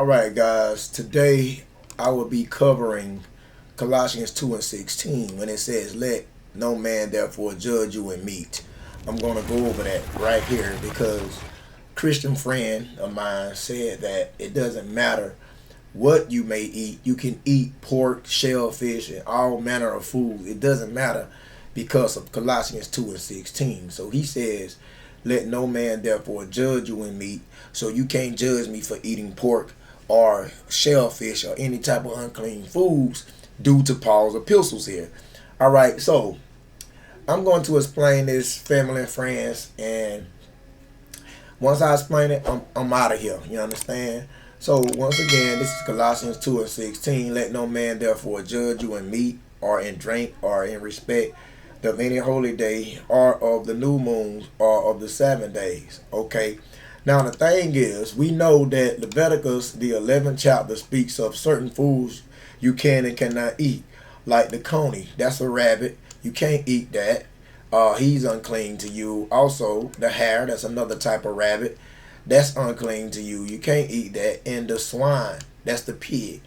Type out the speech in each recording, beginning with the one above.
Alright guys, today I will be covering Colossians 2 and 16 when it says, let no man therefore judge you in meat. I'm going to go over that right here because a Christian friend of mine said that it doesn't matter what you may eat. You can eat pork, shellfish, and all manner of food. It doesn't matter because of Colossians 2 and 16. So he says, let no man therefore judge you in meat. So you can't judge me for eating pork or shellfish or any type of unclean foods due to Paul's epistles here. Alright, so I'm going to explain this, family and friends, and once I explain it, I'm out of here. You understand? So once again, this is Colossians 2 and 16. Let no man therefore judge you in meat or in drink or in respect of any holy day or of the new moons or of the 7 days. Okay. Now the thing is, we know that Leviticus, the 11th chapter, speaks of certain foods you can and cannot eat. Like the coney, that's a rabbit. You can't eat that. He's unclean to you. Also, the hare, that's another type of rabbit. That's unclean to you. You can't eat that. And the swine, that's the pig.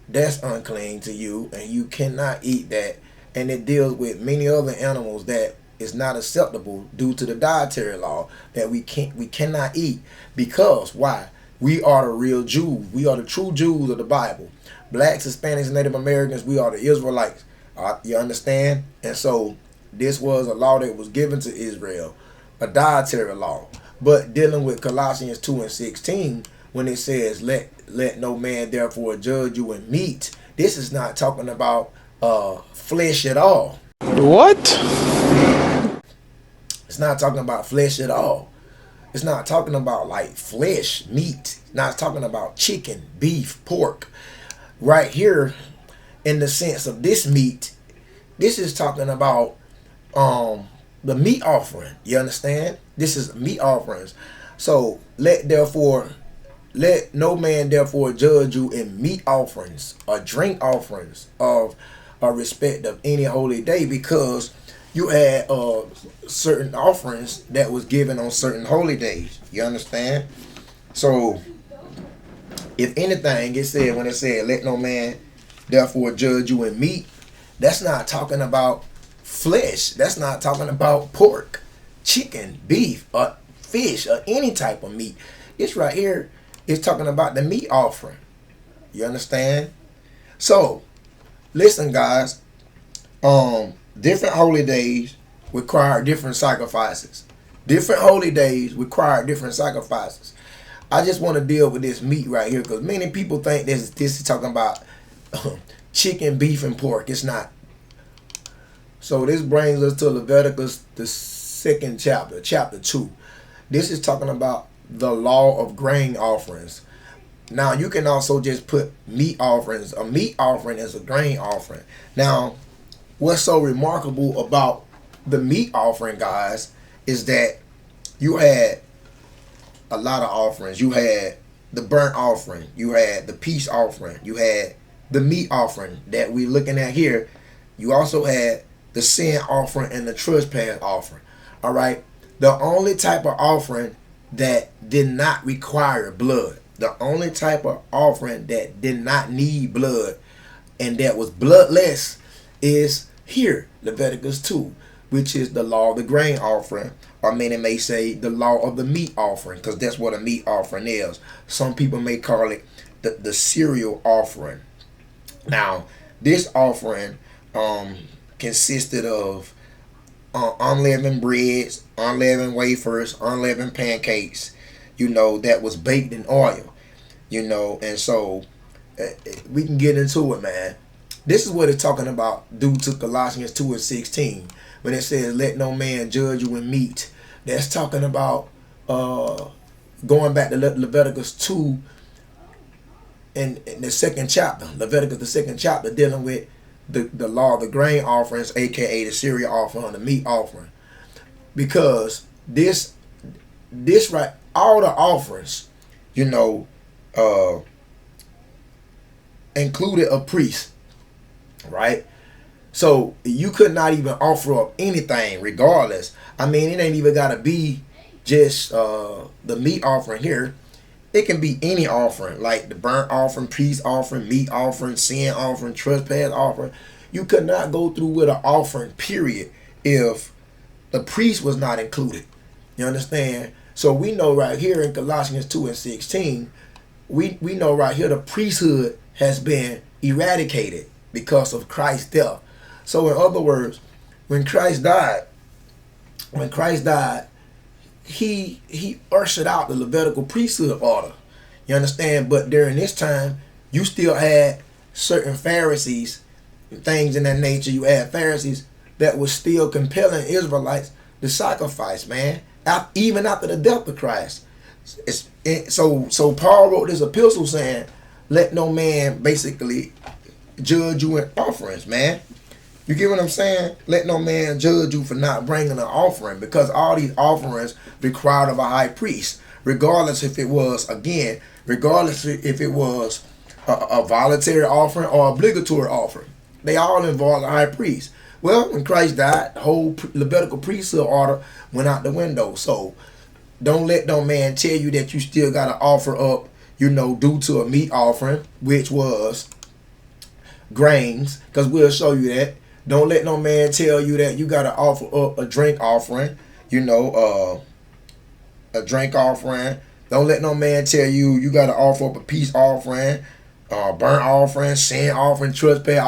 That's unclean to you, and you cannot eat that. And it deals with many other animals that is not acceptable due to the dietary law that we cannot eat. Because why? We are the real Jews. We are the true Jews of the Bible. Blacks, Hispanics, Native Americans, we are the Israelites. You understand? And so this was a law that was given to Israel, a dietary law. But dealing with Colossians 2 and 16, when it says, let no man therefore judge you in meat, this is not talking about flesh at all. What? It's not talking about flesh at all. It's not talking about like flesh, meat. It's not talking about chicken, beef, pork. Right here, in the sense of this meat, this is talking about the meat offering. You understand? This is meat offerings. So let no man therefore judge you in meat offerings or drink offerings of a respect of any holy day, because you had certain offerings that was given on certain holy days. You understand? So if anything, it said, when it said let no man therefore judge you in meat, that's not talking about flesh. That's not talking about pork, chicken, beef, or fish, or any type of meat. This right here is talking about the meat offering. You understand? So listen, guys. Different holy days require different sacrifices. Different holy days require different sacrifices. I just want to deal with this meat right here because many people think this is talking about chicken, beef, and pork. It's not. So this brings us to Leviticus, the 2nd chapter, chapter 2. This is talking about the law of grain offerings. Now you can also just put meat offerings. A meat offering is a grain offering. Now, what's so remarkable about the meat offering, guys, is that you had a lot of offerings. You had the burnt offering. You had the peace offering. You had the meat offering that we're looking at here. You also had the sin offering and the trespass offering. All right. The only type of offering that did not require blood, the only type of offering that did not need blood and that was bloodless is here, Leviticus 2, which is the law of the grain offering, or many may say the law of the meat offering, because that's what a meat offering is. Some people may call it the cereal offering. Now, this offering consisted of unleavened breads, unleavened wafers, unleavened pancakes, that was baked in oil, and so we can get into it, man. This is what it's talking about due to Colossians 2 and 16. When it says, let no man judge you in meat. That's talking about going back to Leviticus 2 in the 2nd chapter. Leviticus, the 2nd chapter, dealing with the law of the grain offerings, a.k.a. the cereal offering, the meat offering. Because this right, all the offerings, included a priest. Right? So you could not even offer up anything regardless. I mean, it ain't even got to be just the meat offering here. It can be any offering, like the burnt offering, peace offering, meat offering, sin offering, trespass offering. You could not go through with an offering, period, if the priest was not included. You understand? So we know right here in Colossians 2 and 16, we know right here the priesthood has been eradicated because of Christ's death. So in other words, when Christ died, he ushered out the Levitical priesthood order. You understand? But during this time, you still had certain Pharisees, things in that nature. You had Pharisees that was still compelling Israelites to sacrifice, man, even after the death of Christ. So Paul wrote this epistle saying, let no man basically judge you in offerings, man. You get what I'm saying? Let no man judge you for not bringing an offering, because all these offerings required of a high priest, regardless if it was a voluntary offering or obligatory offering. They all involve a high priest. Well, when Christ died, the whole Levitical priesthood order went out the window. So don't let no man tell you that you still got to offer up, due to a meat offering, which was grains, because we'll show you that. Don't let no man tell you that you got to offer up a drink offering, a drink offering. Don't let no man tell you you got to offer up a peace offering, burnt offering, sin offering, trespass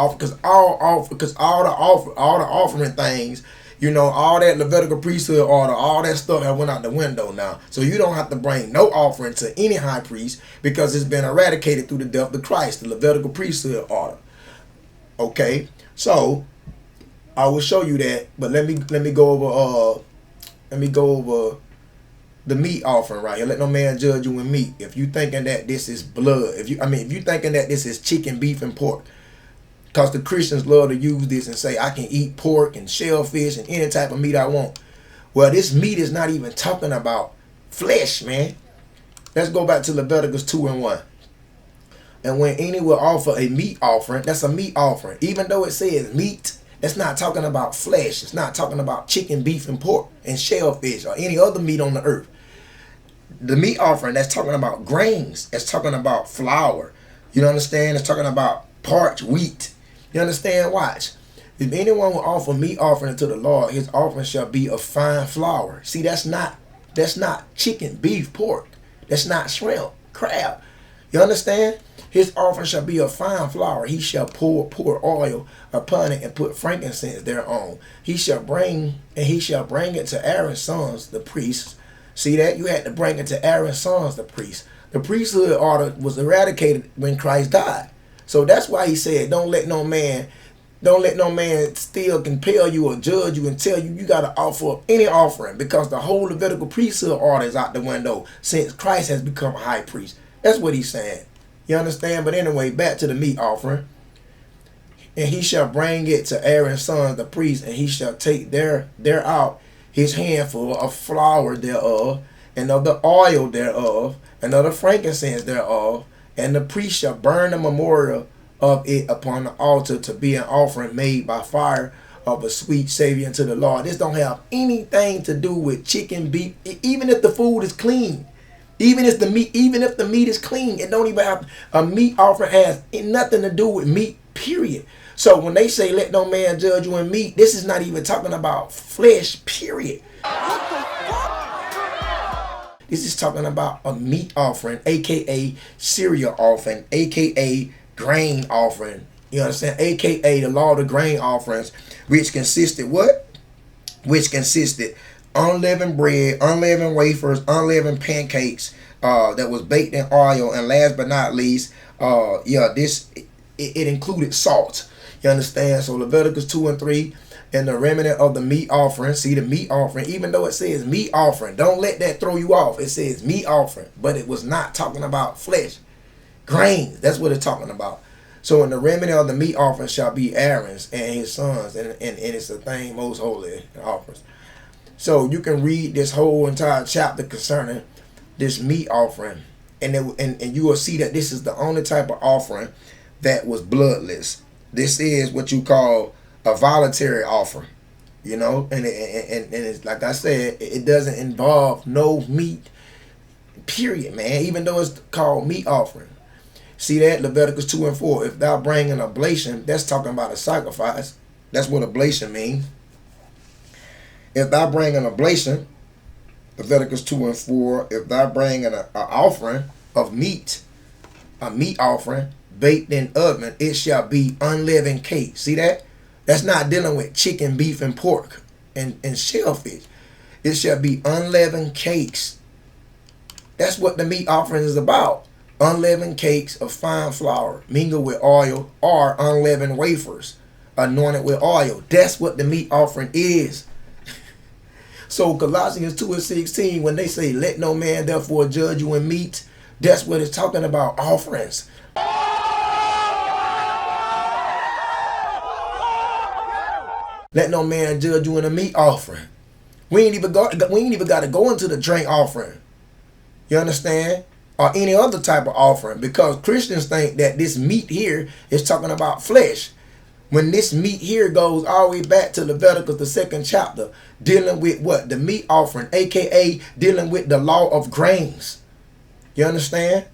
offering, because all the offering things, all that Levitical priesthood order, all that stuff that went out the window now. So you don't have to bring no offering to any high priest, because it's been eradicated through the death of Christ, the Levitical priesthood order. Okay, so I will show you that, but let me go over the meat offering right here. Let no man judge you in meat. If you thinking that this is blood, if you thinking that this is chicken, beef, and pork, because the Christians love to use this and say I can eat pork and shellfish and any type of meat I want. Well, this meat is not even talking about flesh, man. Let's go back to Leviticus 2 and 1. And when any will offer a meat offering, that's a meat offering. Even though it says meat, that's not talking about flesh. It's not talking about chicken, beef, and pork, and shellfish, or any other meat on the earth. The meat offering, that's talking about grains. It's talking about flour. You understand? It's talking about parched wheat. You understand? Watch. If anyone will offer meat offering to the Lord, his offering shall be of fine flour. See, that's not chicken, beef, pork. That's not shrimp, crab. You understand? His offering shall be of fine flour. He shall pour oil upon it and put frankincense thereon. He shall bring it to Aaron's sons, the priests. See that? You had to bring it to Aaron's sons, the priests. The priesthood order was eradicated when Christ died. So that's why he said, don't let no man still compel you or judge you and tell you got to offer up any offering, because the whole Levitical priesthood order is out the window since Christ has become a high priest. That's what he's saying. You understand? But anyway, back to the meat offering. And he shall bring it to Aaron's sons, the priests, and he shall take there out his handful of flour thereof, and of the oil thereof, and of the frankincense thereof, and the priest shall burn the memorial of it upon the altar to be an offering made by fire of a sweet savior unto the Lord. This don't have anything to do with chicken, beef, even if the food is clean. Even if the meat is clean, it don't even have a meat offering, has nothing to do with meat, period. So when they say let no man judge you in meat, this is not even talking about flesh, period. What the fuck? This is talking about a meat offering, aka cereal offering, aka grain offering. You understand? AKA the law of the grain offerings, which consisted what? Which consisted unleavened bread, unleavened wafers, unleavened pancakes that was baked in oil, and last but not least, it included salt. You understand? So Leviticus 2 and 3, and the remnant of the meat offering. See, the meat offering, even though it says meat offering, don't let that throw you off. It says meat offering, but it was not talking about flesh. Grains, that's what it's talking about. So in the remnant of the meat offering shall be Aaron's and his sons, and it's the thing most holy offerings. So you can read this whole entire chapter concerning this meat offering, and you will see that this is the only type of offering that was bloodless. This is what you call a voluntary offering, and it's like I said, it doesn't involve no meat, Period, man. Even though it's called meat offering. See that? Leviticus 2 and 4. If thou bring an oblation, that's talking about a sacrifice. That's what oblation means. If thou bring an oblation, Leviticus 2 and 4, if thou bring an offering of meat, a meat offering, baked in oven, it shall be unleavened cake. See that? That's not dealing with chicken, beef, and pork and shellfish. It shall be unleavened cakes. That's what the meat offering is about. Unleavened cakes of fine flour mingled with oil, or unleavened wafers anointed with oil. That's what the meat offering is. So Colossians 2 and 16, when they say, let no man therefore judge you in meat, that's what it's talking about, offerings. Let no man judge you in a meat offering. We ain't even got to go into the drink offering. You understand? Or any other type of offering, because Christians think that this meat here is talking about flesh. When this meat here goes all the way back to Leviticus, the 2nd chapter, dealing with what? The meat offering, aka dealing with the law of grains. You understand?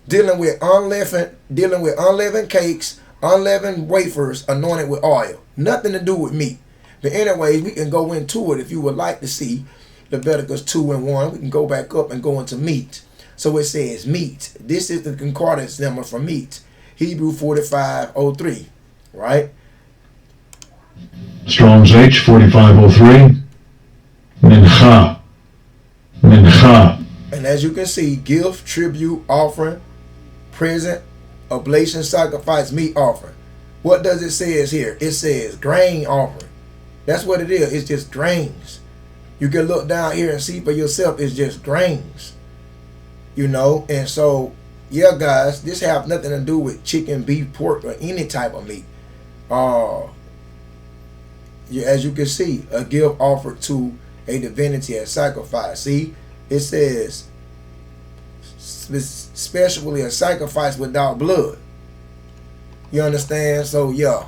Dealing with unleavened cakes, unleavened wafers anointed with oil. Nothing to do with meat. But anyways, we can go into it if you would like to see Leviticus 2 and 1. We can go back up and go into meat. So it says meat. This is the concordance number for meat. Hebrew 4503. Right? Strong's H 4503. Mincha. Mincha. And as you can see, gift, tribute, offering, present, oblation, sacrifice, meat offering. What does it say here? It says grain offering. That's what it is. It's just grains. You can look down here and see for yourself. It's just grains. You know, and so, yeah, guys, this have nothing to do with chicken, beef, pork, or any type of meat. As you can see, a gift offered to a divinity as sacrifice. See, it says, especially a sacrifice without blood. You understand? So, yeah.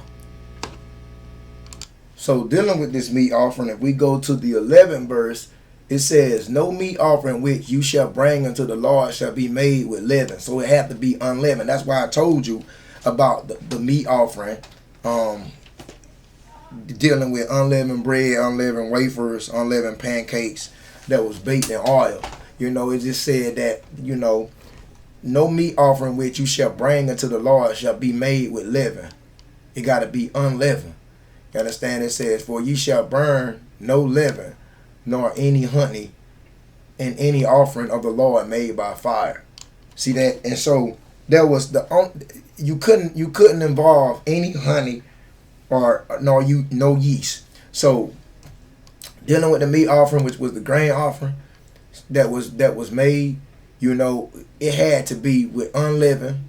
So, dealing with this meat offering, if we go to the 11th verse, it says, no meat offering which you shall bring unto the Lord shall be made with leaven. So it had to be unleavened. That's why I told you about the meat offering, dealing with unleavened bread, unleavened wafers, unleavened pancakes that was baked in oil. You know, it just said that, you know, no meat offering which you shall bring unto the Lord shall be made with leaven. It got to be unleavened. You understand? It says, for ye shall burn no leaven, nor any honey in any offering of the Lord made by fire. See that? And so there was you couldn't involve any honey or no yeast. So dealing with the meat offering, which was the grain offering that was made, you know, it had to be with unleavened,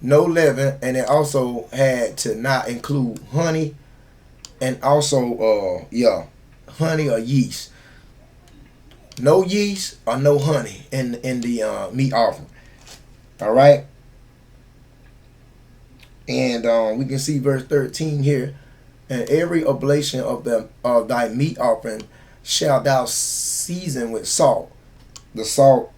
no leaven, and it also had to not include honey, and also honey or yeast. No yeast or no honey in the meat offering. All right. And we can see verse 13 here. And every oblation of thy meat offering shalt thou season with salt. The salt,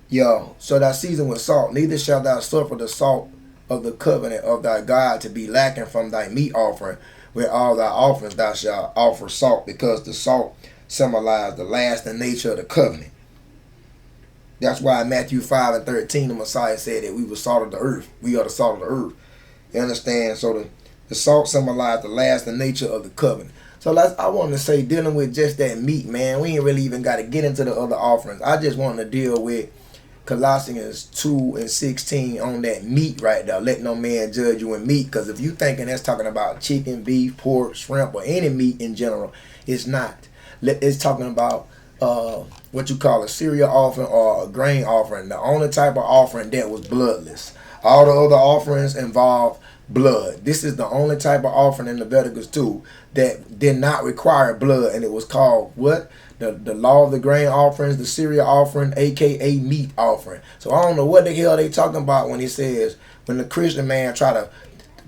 so thou season with salt. Neither shalt thou suffer the salt of the covenant of thy God to be lacking from thy meat offering. With all thy offerings thou shalt offer salt, because the salt symbolized the lasting nature of the covenant. That's why in Matthew 5 and 13 the Messiah said that we were salt of the earth. We are the salt of the earth. You understand? So the salt symbolized the lasting nature of the covenant. So I want to say, dealing with just that meat, man, we ain't really even got to get into the other offerings. I just want to deal with Colossians 2 and 16 on that meat right there. Let no man judge you in meat. Because if you thinking that's talking about chicken, beef, pork, shrimp, or any meat in general, it's not. It's talking about what you call a cereal offering or a grain offering. The only type of offering that was bloodless. All the other offerings involve blood. This is the only type of offering in Leviticus 2 that did not require blood. And it was called what? The law of the grain offerings, the cereal offering, aka meat offering. So I don't know what the hell they talking about when he says, when the Christian man try to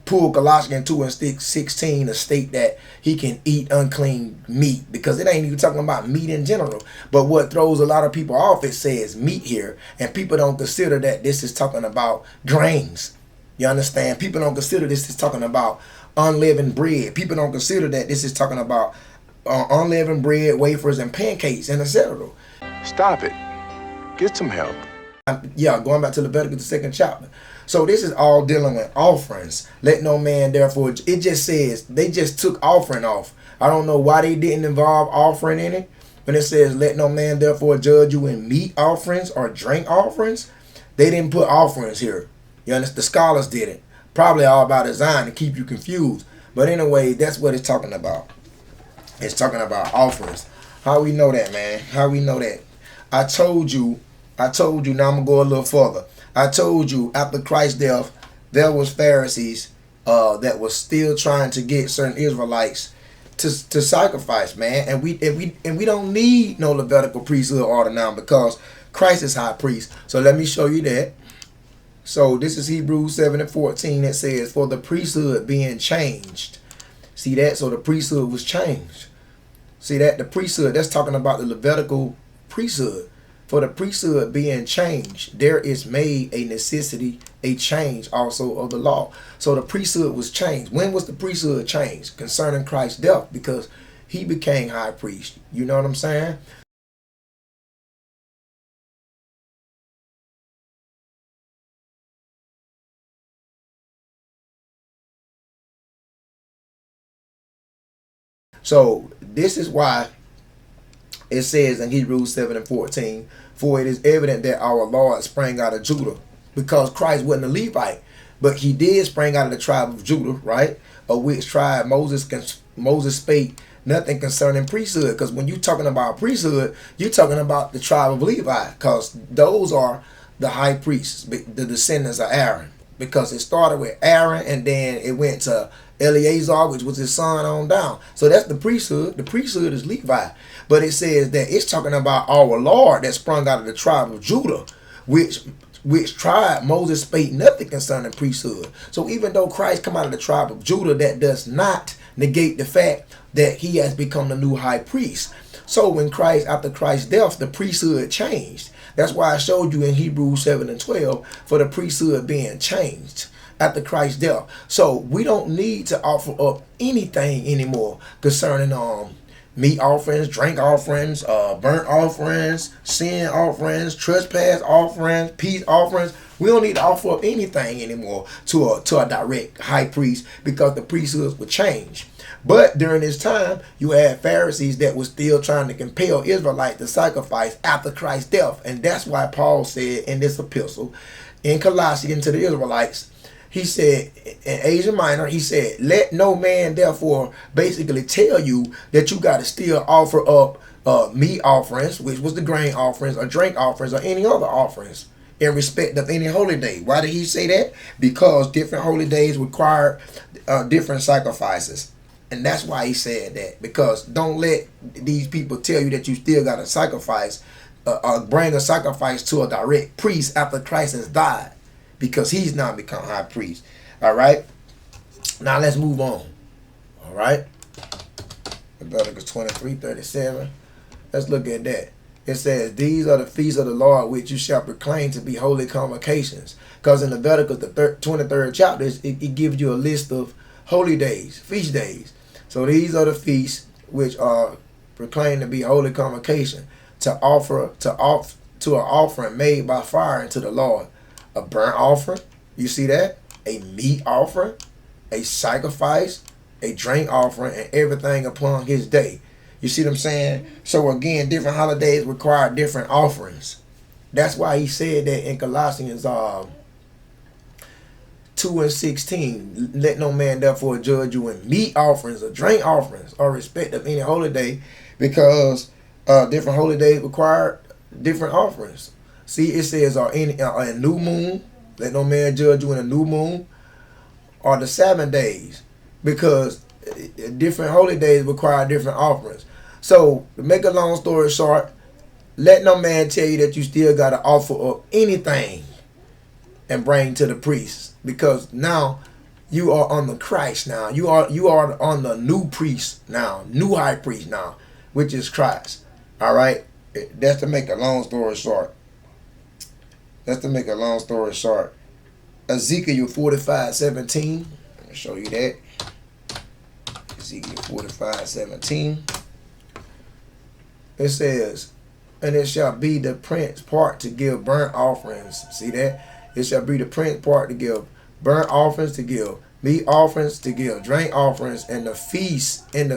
pull Colossians 2 and 16 to state that he can eat unclean meat, because it ain't even talking about meat in general. But what throws a lot of people off, it says meat here, and people don't consider that this is talking about grains. You understand? People don't consider this is talking about unleavened bread. People don't consider that this is talking about unleavened bread, wafers, and pancakes, and etc. Stop it. Get some help. Yeah, going back to Leviticus, the 2nd chapter. So this is all dealing with offerings. Let no man therefore, it just says they just took offering off. I don't know why they didn't involve offering in it. When it says let no man therefore judge you in meat offerings or drink offerings, they didn't put offerings here. You understand? The scholars did it. Probably all by design to keep you confused. But anyway, that's what it's talking about. It's talking about offerings. How we know that, man? How we know that? I told you, now I'm going to go a little further. I told you after Christ's death, there was Pharisees that was still trying to get certain Israelites to sacrifice, man. And we don't need no Levitical priesthood order now, because Christ is high priest. So let me show you that. So this is Hebrews 7 and 14. It says, for the priesthood being changed. See that? So the priesthood was changed. See that? The priesthood, that's talking about the Levitical priesthood. For the priesthood being changed, there is made a necessity, a change also of the law. So the priesthood was changed. When was the priesthood changed? Concerning Christ's death, because he became high priest. You know what I'm saying? So this is why it says in Hebrews 7 and 14, for it is evident that our Lord sprang out of Judah, because Christ wasn't a Levite, but he did spring out of the tribe of Judah, right? Of which tribe Moses spake nothing concerning priesthood. Because when you're talking about priesthood, you're talking about the tribe of Levi, because those are the high priests, the descendants of Aaron. Because it started with Aaron and then it went to Eleazar, which was his son, on down. So that's the priesthood. The priesthood is Levi. But it says that it's talking about our Lord that sprung out of the tribe of Judah, which tribe Moses spake nothing concerning priesthood. So even though Christ come out of the tribe of Judah, that does not negate the fact that he has become the new high priest. So when after Christ's death, the priesthood changed. That's why I showed you in Hebrews 7 and 12 for the priesthood being changed after Christ's death. So we don't need to offer up anything anymore concerning meat offerings, drink offerings, burnt offerings, sin offerings, trespass offerings, peace offerings. We don't need to offer up anything anymore to a direct high priest, because the priesthoods would change. But during this time, you had Pharisees that were still trying to compel Israelites to sacrifice after Christ's death. And that's why Paul said in this epistle in Colossians to the Israelites, he said in Asia Minor, he said, let no man therefore basically tell you that you got to still offer up meat offerings, which was the grain offerings, or drink offerings, or any other offerings in respect of any holy day. Why did he say that? Because different holy days require different sacrifices. And that's why he said that. Because don't let these people tell you that you still got to sacrifice, bring a sacrifice to a direct priest after Christ has died, because he's now become high priest. All right. Now let's move on. All right. Leviticus 23:37. Let's look at that. It says, these are the feasts of the Lord which you shall proclaim to be holy convocations. Because in Leviticus, the 23rd chapter, it gives you a list of holy days, feast days. So these are the feasts which are proclaimed to be holy convocation, to offer to an offering made by fire unto the Lord. A burnt offering, you see that? A meat offering, a sacrifice, a drink offering, and everything upon his day. You see what I'm saying? So again, different holidays require different offerings. That's why he said that in Colossians 2 and 16, let no man therefore judge you in meat offerings or drink offerings or respect of any holy day, because different holy days require different offerings. See, it says in a new moon, let no man judge you in a new moon, or the Sabbath days, because different holy days require different offerings. So to make a long story short, let no man tell you that you still got to offer up anything and bring to the priest, because now You are on the Christ now. You are on the new priest now, new high priest now, which is Christ. All right. That's to make a long story short. That's to make a long story short. Ezekiel 45:17. Let me show you that. Ezekiel 45:17. It says, and it shall be the prince part to give burnt offerings. See that? It shall be the prince part to give burnt offerings, to give meat offerings, to give drink offerings, and the feasts, in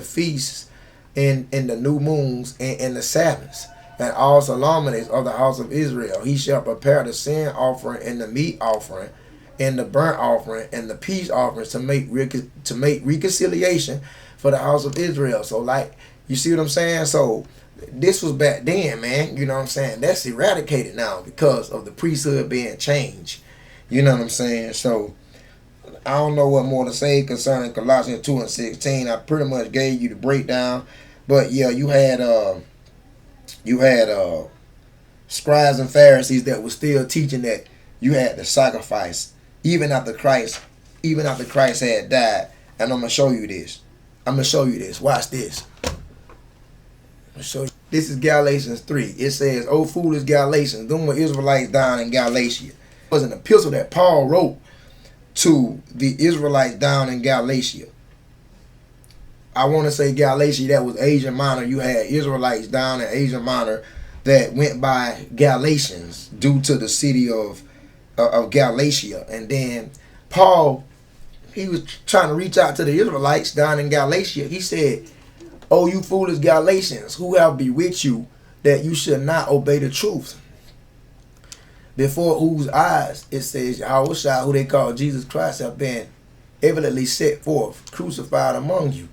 the new moons, and in the Sabbaths, and all solemnities of the house of Israel. He shall prepare the sin offering and the meat offering, and the burnt offering and the peace offerings to make reconciliation for the house of Israel. So, like, you see what I'm saying? So this was back then, man. You know what I'm saying? That's eradicated now because of the priesthood being changed. You know what I'm saying? So I don't know what more to say concerning Colossians 2:16. I pretty much gave you the breakdown. But yeah, you had scribes and Pharisees that were still teaching that you had to sacrifice even after Christ had died. And I'm gonna show you this. Watch this. This is Galatians 3. It says, "O foolish Galatians, them were Israelites down in Galatia." It was an epistle that Paul wrote to the Israelites down in Galatia. I want to say Galatia, that was Asia Minor. You had Israelites down in Asia Minor that went by Galatians due to the city of Galatia. And then Paul, he was trying to reach out to the Israelites down in Galatia. He said, "Oh, you foolish Galatians, who have bewitched you that you should not obey the truth? Before whose eyes," it says, "Yahushua, who they call Jesus Christ, have been evidently set forth, crucified among you."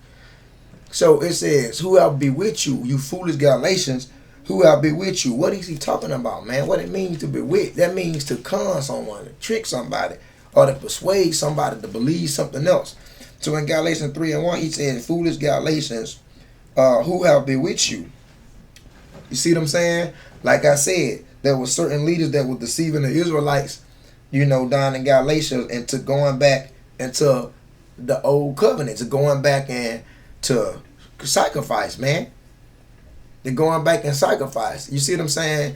So it says, "Who have bewitched you, you foolish Galatians, who have bewitched you?" What is he talking about, man? What it means to bewitch? That means to con someone, to trick somebody, or to persuade somebody to believe something else. So in Galatians 3:1, he says, "Foolish Galatians, who have bewitched you?" You see what I'm saying? Like I said, there were certain leaders that were deceiving the Israelites, down in Galatia, into going back into the old covenant, to going back and to sacrifice, man. They're going back and sacrifice. You see what I'm saying?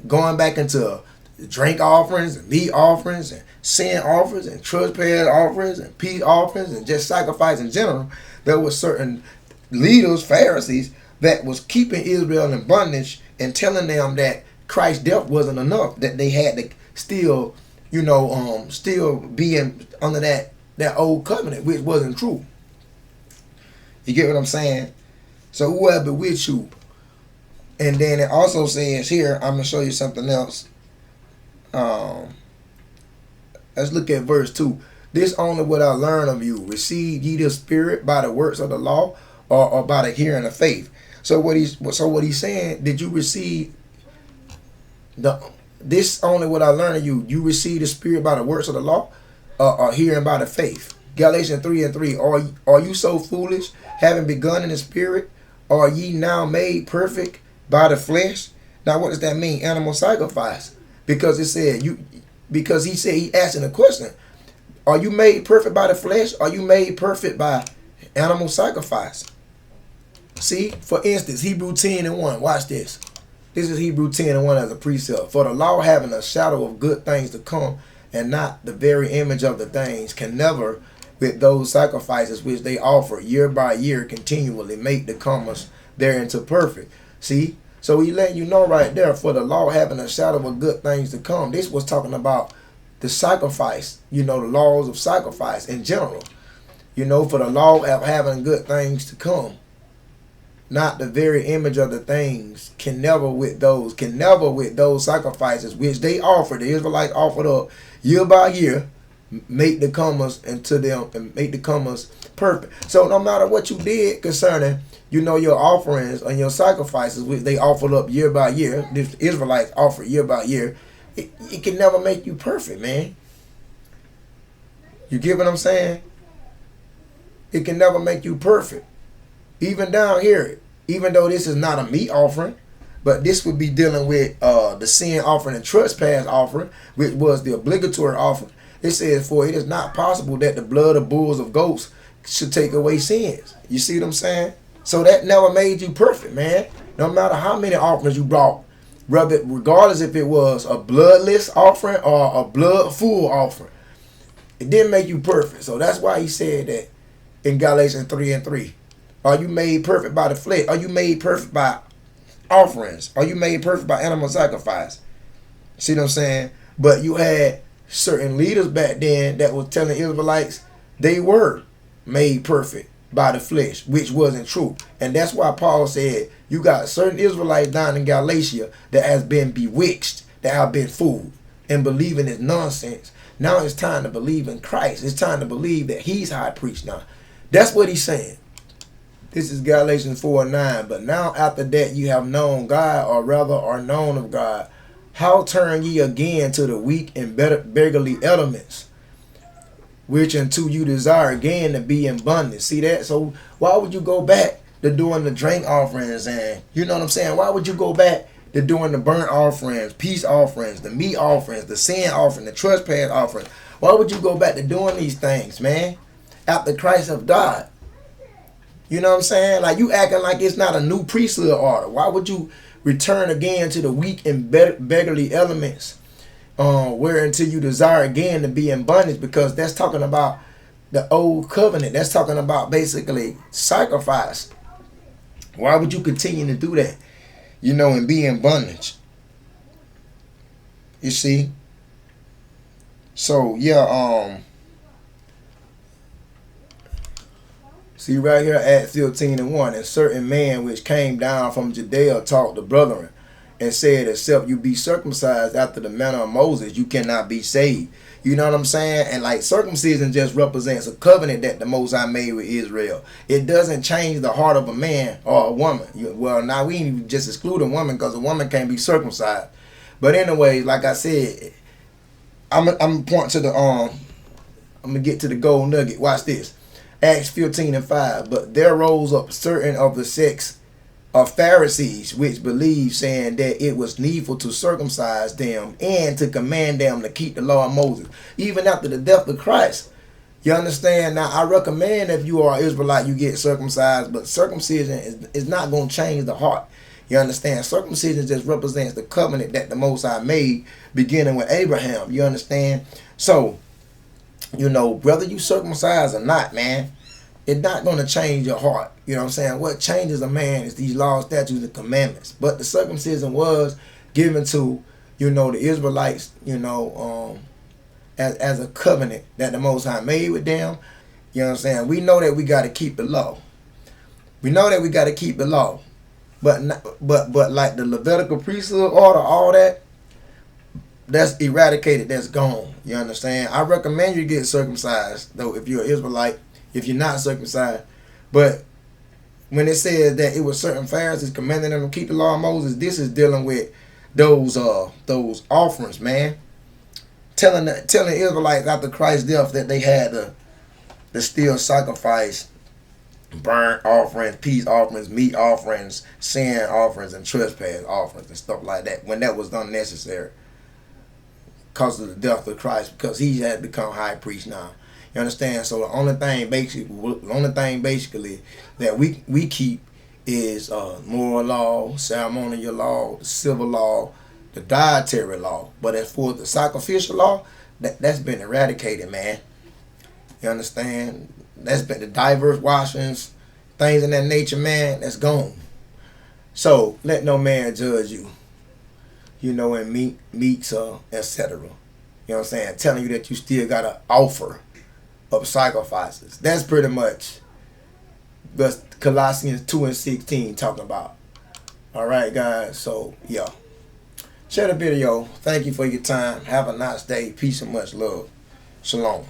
Going back into drink offerings and meat offerings and sin offerings and trespass offerings and peace offerings and just sacrifice in general. There were certain leaders, Pharisees, that was keeping Israel in bondage and telling them that Christ's death wasn't enough, that they had to still, still be under that old covenant, which wasn't true. You get what I'm saying? So whoever with you. And then it also says here, I'm going to show you something else. Let's look at verse 2. "This only what I learn of you. Receive ye the Spirit by the works of the law, or by the hearing of faith." So what he's saying, did you receive this only what I learned of you? You receive the Spirit by the works of the law, or hearing by the faith? Galatians 3:3. Are you so foolish, having begun in the Spirit? Are ye now made perfect by the flesh? Now what does that mean? Animal sacrifice. Because it said he asking a question. Are you made perfect by the flesh? Are you made perfect by animal sacrifice? See, for instance, Hebrew 10:1. Watch this. This is Hebrew 10:1 as a precept. "For the law, having a shadow of good things to come, and not the very image of the things, can never, with those sacrifices which they offer year by year continually, make the comers thereunto perfect." See? So he letting you know right there, for the law having a shadow of good things to come. This was talking about the sacrifice, the laws of sacrifice in general. For the law of having good things to come, not the very image of the things, can never with those sacrifices which they offered, the Israelites offered up year by year, make the comers into them and make the comers perfect. So no matter what you did concerning, your offerings and your sacrifices, which they offered up year by year, the Israelites offered year by year, it can never make you perfect, man. You get what I'm saying? It can never make you perfect. Even down here, even though this is not a meat offering, but this would be dealing with the sin offering and trespass offering, which was the obligatory offering. It says, for it is not possible that the blood of bulls of goats should take away sins. You see what I'm saying? So that never made you perfect, man. No matter how many offerings you brought, regardless if it was a bloodless offering or a blood full offering, it didn't make you perfect. So that's why he said that in Galatians 3:3. Are you made perfect by the flesh? Are you made perfect by offerings? Are you made perfect by animal sacrifice? See what I'm saying? But you had certain leaders back then that was telling Israelites they were made perfect by the flesh, which wasn't true. And that's why Paul said you got certain Israelites down in Galatia that has been bewitched, that have been fooled and believing this nonsense. Now it's time to believe in Christ. It's time to believe that he's high priest now. That's what he's saying. This is Galatians 4:9. But now after that you have known God, or rather are known of God, how turn ye again to the weak and beggarly elements, which unto you desire again to be in bondage? See that? So why would you go back to doing the drink offerings, and you know what I'm saying? Why would you go back to doing the burnt offerings, peace offerings, the meat offerings, the sin offering, the trespass offering? Why would you go back to doing these things, man? After Christ have died. You know what I'm saying? Like, you acting like it's not a new priesthood order. Why would you return again to the weak and beggarly elements, where until you desire again to be in bondage? Because that's talking about the old covenant. That's talking about basically sacrifice. Why would you continue to do that? You know, and be in bondage. You see? So, yeah, see right here, Acts 15:1. And certain man which came down from Judea taught the brethren, and said, except you be circumcised after the manner of Moses, you cannot be saved. You know what I'm saying? And like, circumcision just represents a covenant that the Most High made with Israel. It doesn't change the heart of a man or a woman. Well, now we ain't just exclude a woman, because a woman can't be circumcised. But anyway, like I said, I'm pointing to the I'm gonna get to the gold nugget. Watch this. Acts 15:5. But there rose up certain of the sects of Pharisees which believed, saying that it was needful to circumcise them and to command them to keep the law of Moses, even after the death of Christ. You understand? Now, I recommend if you are an Israelite, you get circumcised, but circumcision is not going to change the heart. You understand? Circumcision just represents the covenant that the Most High made, beginning with Abraham. You understand? So, you know, whether you circumcised or not, man, it's not going to change your heart. You know what I'm saying? What changes a man is these laws, statutes, and commandments. But the circumcision was given to, you know, the Israelites, you know, as a covenant that the Most High made with them. You know what I'm saying? We know that we got to keep the law. We know that we got to keep the law. But like the Levitical priesthood order, all that, that's eradicated. That's gone. You understand? I recommend you get circumcised, though, if you're an Israelite. If you're not circumcised. But when it says that it was certain Pharisees commanding them to keep the law of Moses, this is dealing with those offerings, man. Telling the Israelites after Christ's death that they had to still sacrifice burnt offerings, peace offerings, meat offerings, sin offerings, and trespass offerings and stuff like that, when that was unnecessary because of the death of Christ, because he had become high priest now. You understand? So the only thing basically that we keep is moral law, ceremonial law, the civil law, the dietary law. But as for the sacrificial law, that's been eradicated, man. You understand? That's been the diverse washings, things in that nature, man. That's gone. So let no man judge you. You know, in meats, etc. You know what I'm saying? Telling you that you still got to offer of sacrifices. That's pretty much what Colossians 2:16 talking about. Alright, guys. So, yeah. Share the video. Thank you for your time. Have a nice day. Peace and much love. Shalom.